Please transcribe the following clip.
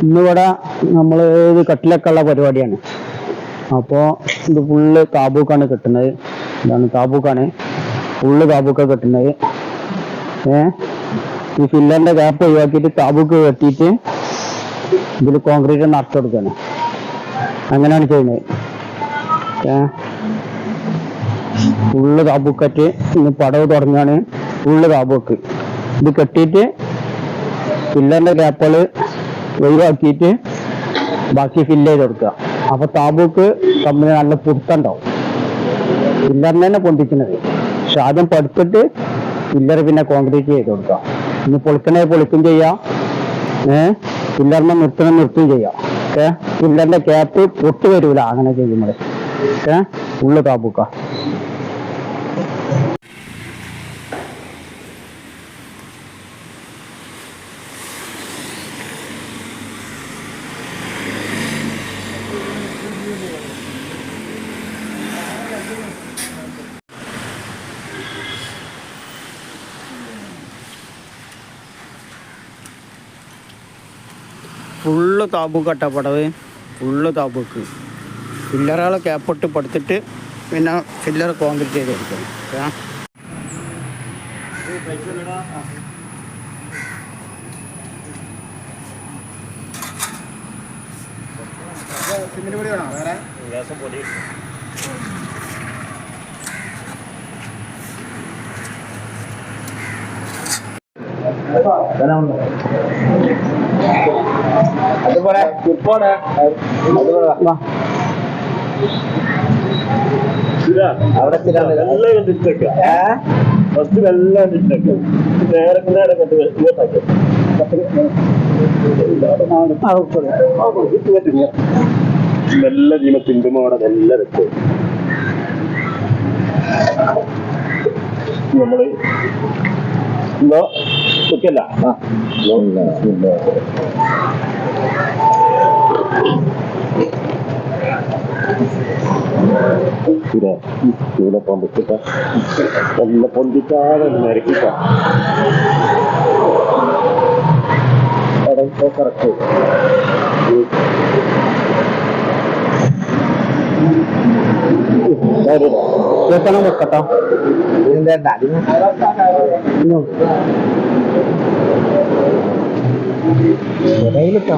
ഇന്നിവിടെ നമ്മൾ ഇത് കട്ടിലൊക്കെ ഉള്ള പരിപാടിയാണ്. അപ്പോൾ ഇത് ഫുള്ള് താബൂക്കാണ് കെട്ടുന്നത്. ഇതാണ് താബൂക്കാണ്, ഫുള്ള് താബൂക്ക കെട്ടുന്നത്. ഈ ഫില്ലറിന്റെ ഗ്യാപ്പ് ഒഴിവാക്കിയിട്ട് താബൂക്ക് കെട്ടിയിട്ട് ഇതിൽ കോൺക്രീറ്റ് നിറച്ചു കൊടുക്കുകയാണ്. അങ്ങനെയാണ് ചെയ്യുന്നത്. ഫുള്ള് താബൂക്കറ്റ് ഇന്ന് പടവ് തുടങ്ങുകയാണ്. ഫുള്ള് താബൂക്ക് ഇത് കെട്ടിയിട്ട് ഫില്ലറിന്റെ ഗ്യാപ്പുകൾ ഒഴിവാക്കിയിട്ട് ബാക്കി ഫില്ല് ചെയ്ത് കൊടുക്കുക. അപ്പൊ താബൂക്ക് കമ്പനി നല്ല പുടുത്തുണ്ടാവും. ഫില്ലറിനെ തന്നെ പൊന്തിക്കുന്നത്. പക്ഷെ ആദ്യം പടുത്തിട്ട് ഫില്ലർ പിന്നെ കോൺക്രീറ്റ് ചെയ്ത് കൊടുക്കുക. ഇനി പൊളിക്കണേ പൊളിക്കും ചെയ്യാം, ഫില്ലറിനെ നിർത്തുകയും ചെയ്യാം. ഫില്ലറിന്റെ ക്യാപ്പ് പൊട്ട് വരൂല അങ്ങനെ ചെയ്യുമ്പോൾ. ഉള്ളു താബൂക്ക. Full താബൂക്ക് അട്ടപ്പടവ്, full താബൂക്ക്. ഫില്ലറുകളെ ക്യാപ്പിട്ട് പടുത്തിട്ട് പിന്നെ ഫില്ലർ കോൺക്രീറ്റ് ചെയ്ത് കൊടുക്കും. അവിടെ നല്ല ജീവ തിണ്ടുമോടെ നല്ല രസം നമ്മള് ഒക്കെയല്ല ഇവിടെ പൊന്തിച്ചിട്ട നല്ല പൊന്തിക്കാതെ നിരക്കിട്ട കറക്റ്റ് കേൾക്കണം വെക്കട്ടോ. ഇടയിലിട്ടോ